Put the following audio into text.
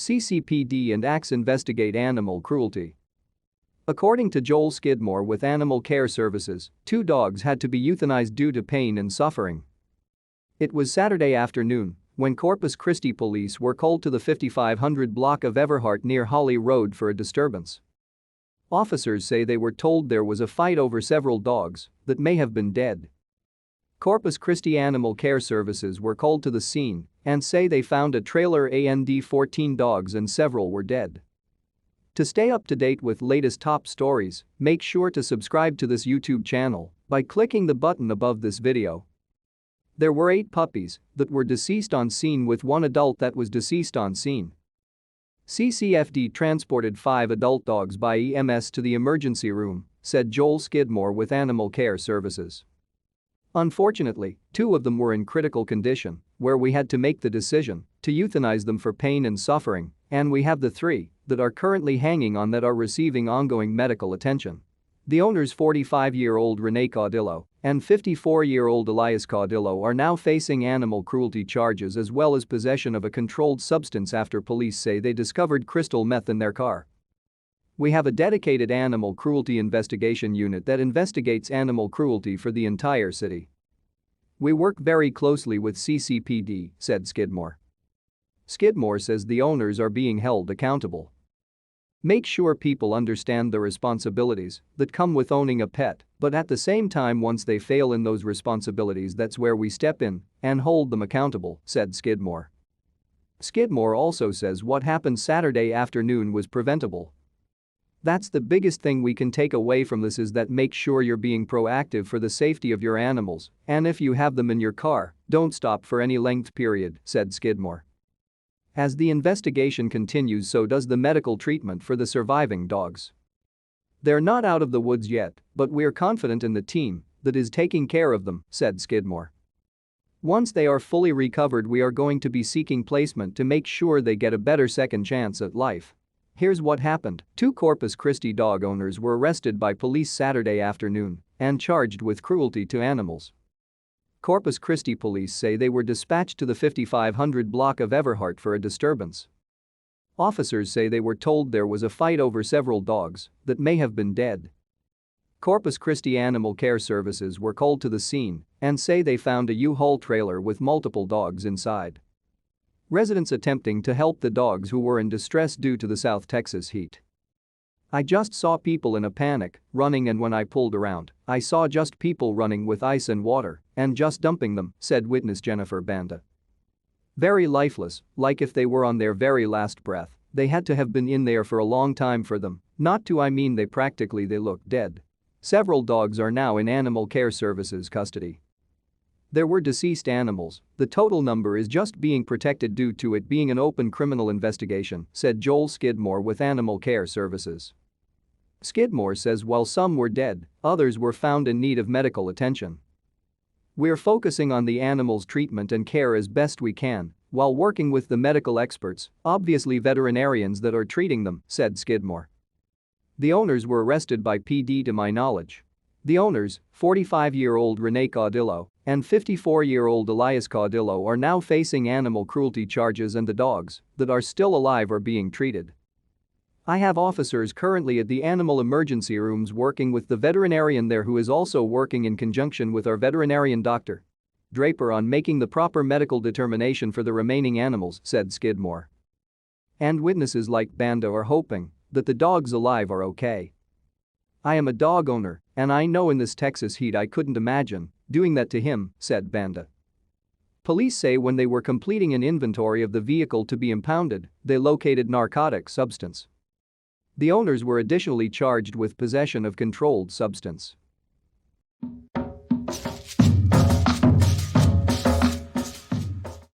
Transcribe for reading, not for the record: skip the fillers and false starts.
CCPD and ACS investigate animal cruelty. According to Joel Skidmore with Animal Care Services, 2 dogs had to be euthanized due to pain and suffering. It was Saturday afternoon when Corpus Christi Police were called to the 5500 block of Everhart near Holly Road for a disturbance. Officers say they were told there was a fight over several dogs that may have been dead. Corpus Christi Animal Care Services were called to the scene and say they found a trailer and 14 dogs and several were dead. To stay up to date with latest top stories, make sure to subscribe to this YouTube channel by clicking the button above this video. There were 8 puppies that were deceased on scene with 1 adult that was deceased on scene. CCFD transported 5 adult dogs by EMS to the emergency room, said Joel Skidmore with Animal Care Services. Unfortunately, 2 of them were in critical condition, where we had to make the decision to euthanize them for pain and suffering, and we have the 3 that are currently hanging on that are receiving ongoing medical attention. The owners 45-year-old Rene Caudillo and 54-year-old Elias Caudillo are now facing animal cruelty charges as well as possession of a controlled substance after police say they discovered crystal meth in their car. We have a dedicated animal cruelty investigation unit that investigates animal cruelty for the entire city. We work very closely with CCPD, said Skidmore. Skidmore says the owners are being held accountable. Make sure people understand the responsibilities that come with owning a pet, but at the same time once they fail in those responsibilities that's where we step in and hold them accountable, said Skidmore. Skidmore also says what happened Saturday afternoon was preventable. That's the biggest thing we can take away from this is that make sure you're being proactive for the safety of your animals, and if you have them in your car, don't stop for any length period, said Skidmore. As the investigation continues, so does the medical treatment for the surviving dogs. They're not out of the woods yet, but we're confident in the team that is taking care of them, said Skidmore. Once they are fully recovered, we are going to be seeking placement to make sure they get a better second chance at life. Here's what happened. 2 Corpus Christi dog owners were arrested by police Saturday afternoon and charged with cruelty to animals. Corpus Christi Police say they were dispatched to the 5500 block of Everhart for a disturbance. Officers say they were told there was a fight over several dogs that may have been dead. Corpus Christi Animal Care Services were called to the scene and say they found a U-Haul trailer with multiple dogs inside. Residents attempting to help the dogs who were in distress due to the South Texas heat. I just saw people in a panic, running, and when I pulled around, I saw just people running with ice and water and just dumping them, said witness Jennifer Banda. Very lifeless, like if they were on their very last breath, they had to have been in there for a long time for them, not to I mean they looked dead. Several dogs are now in Animal Care Services custody. There were deceased animals, the total number is just being protected due to it being an open criminal investigation, said Joel Skidmore with Animal Care Services. Skidmore says while some were dead, others were found in need of medical attention. We're focusing on the animals' treatment and care as best we can, while working with the medical experts, obviously veterinarians that are treating them, said Skidmore. The owners were arrested by PD to my knowledge. The owners, 45-year-old Rene Caudillo and 54-year-old Elias Caudillo, are now facing animal cruelty charges and the dogs that are still alive are being treated. I have officers currently at the animal emergency rooms working with the veterinarian there who is also working in conjunction with our veterinarian Dr. Draper on making the proper medical determination for the remaining animals, said Skidmore. And witnesses like Banda are hoping that the dogs alive are okay. I am a dog owner, and I know in this Texas heat I couldn't imagine doing that to him, said Banda. Police say when they were completing an inventory of the vehicle to be impounded, they located narcotic substance. The owners were additionally charged with possession of controlled substance.